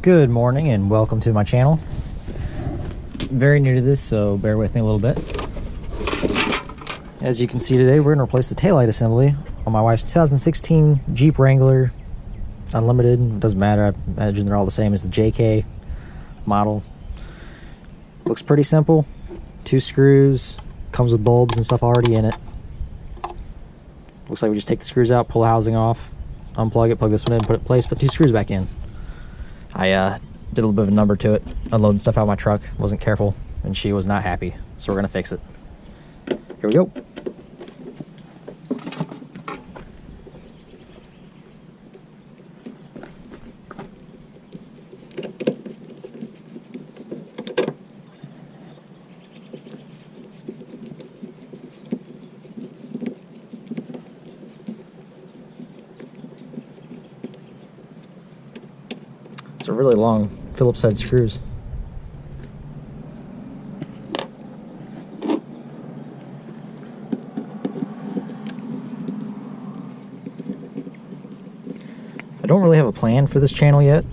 Good morning and welcome to my channel. Very new to this, so bear with me a little bit. As you can see today, we're going to replace the taillight assembly on my wife's 2016 Jeep Wrangler Unlimited. It doesn't matter, I imagine they're all the same as the JK model. Looks pretty simple. 2 screws, comes with bulbs and stuff already in it. Looks like we just take the screws out, pull the housing off, unplug it, plug this one in, put it in place, put 2 screws back in. I did a little bit of a number to it, unloading stuff out of my truck, wasn't careful, and she was not happy, so we're gonna fix it. Here we go. It's a really long Phillips head screws. I don't really have a plan for this channel yet.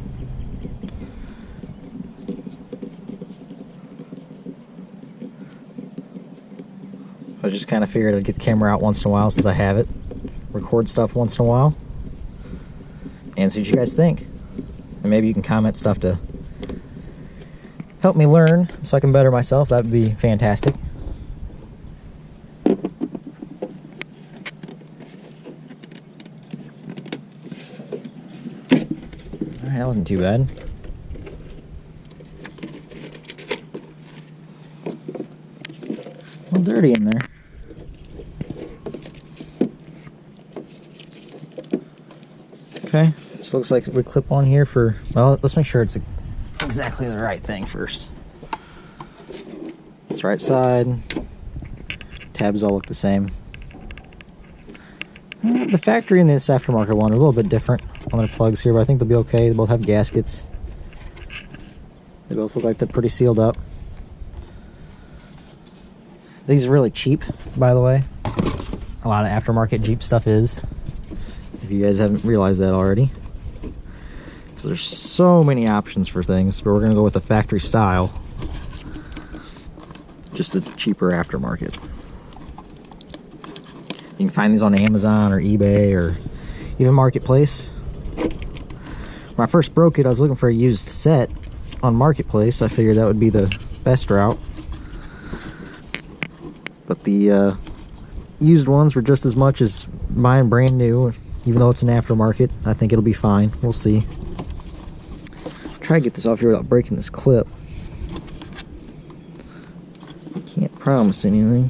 I just kind of figured I'd get the camera out once in a while since I have it, record stuff once in a while, and see what you guys think. And maybe you can comment stuff to help me learn so I can better myself. That would be fantastic. Alright, that wasn't too bad. A little dirty in there. Okay. This looks like we clip on here for, well, let's make sure it's exactly the right thing first. It's right side. Tabs all look the same. The factory and this aftermarket one are a little bit different on their plugs here, but I think they'll be okay. They both have gaskets. They both look like they're pretty sealed up. These are really cheap, by the way. A lot of aftermarket Jeep stuff is, if you guys haven't realized that already. So there's so many options for things, but we're going to go with the factory style. Just a cheaper aftermarket. You can find these on Amazon or eBay or even Marketplace. When I first broke it, I was looking for a used set on Marketplace. I figured that would be the best route. But the used ones were just as much as mine brand new, even though it's an aftermarket. I think it'll be fine. We'll see. Try to get this off here without breaking this clip. I can't promise anything.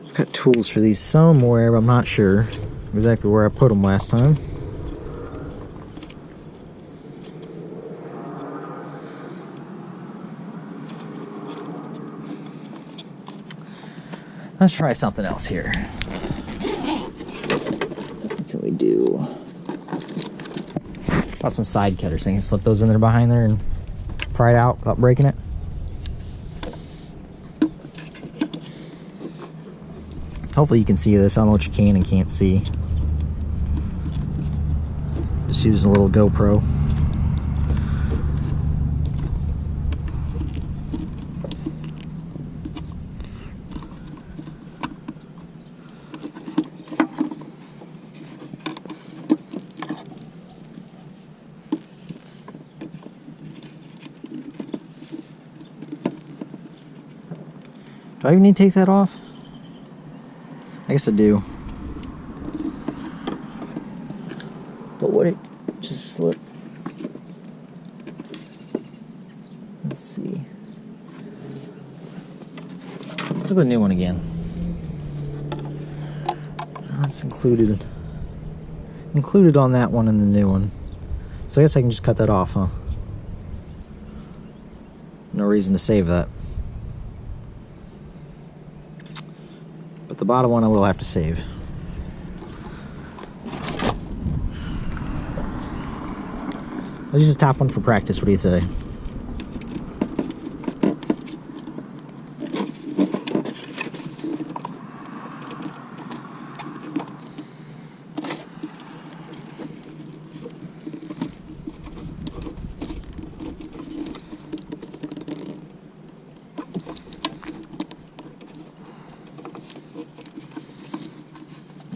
I've got tools for these somewhere, but I'm not sure exactly where I put them last time. Let's try something else here. What can we do? Got some side cutters, so you can slip those in there behind there and pry it out without breaking it. Hopefully you can see this. I don't know what you can and can't see. Just using a little GoPro. Do I even need to take that off? I guess I do. But would it just slip? Let's see. Let's look at the new one again. That's included on that one and the new one. So I guess I can just cut that off, huh? No reason to save that. But the bottom one I will have to save. I'll use the top one for practice. What do you say?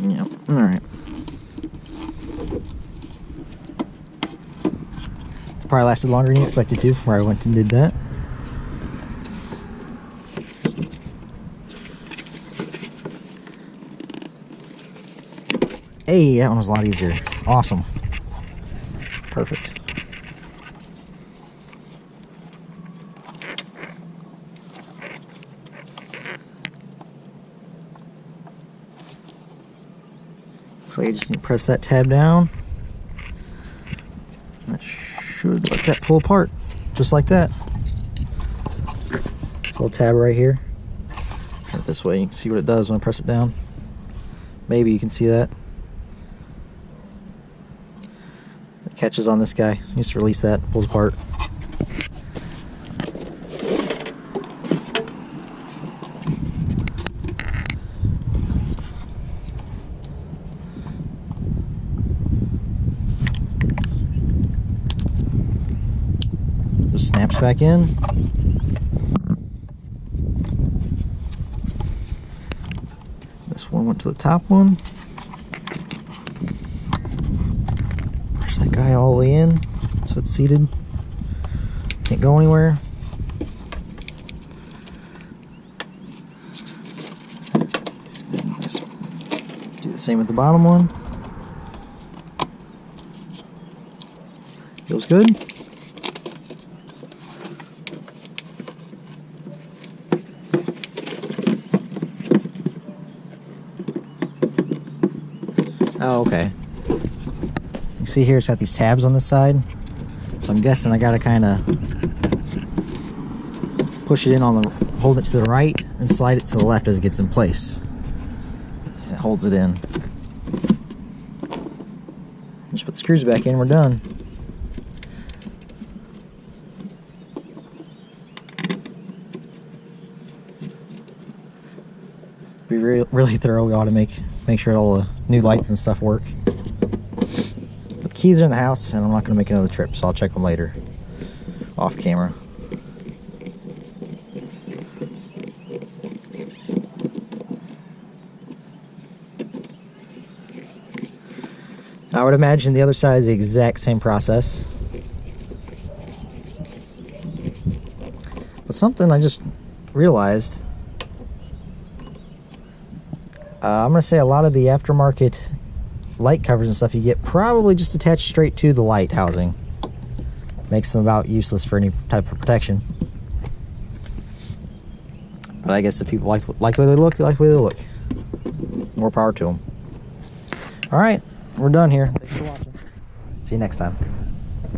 Yeah, alright. Probably lasted longer than you expected to before I went and did that. Hey, that one was a lot easier. Awesome. Perfect. Looks like I just need to press that tab down. That should let that pull apart. Just like that. This little tab right here. Turn it this way, you can see what it does when I press it down. Maybe you can see that. It catches on this guy. You just release that, pulls apart. Just snaps back in. This one went to the top one. Push that guy all the way in so it's seated. Can't go anywhere. Then just do the same with the bottom one. Feels good. Oh, okay. You see here it's got these tabs on this side. So I'm guessing I gotta kinda push it in on the, hold it to the right and slide it to the left as it gets in place. And it holds it in. Just put the screws back in, we're done. Be really thorough. We ought to make sure all the new lights and stuff work. But the keys are in the house, and I'm not going to make another trip, so I'll check them later, off camera. I would imagine the other side is the exact same process. But something I just realized. I'm going to say a lot of the aftermarket light covers and stuff you get probably just attached straight to the light housing. Makes them about useless for any type of protection. But I guess if people like the way they look, they like the way they look. More power to them. Alright, we're done here. Thanks for watching. See you next time.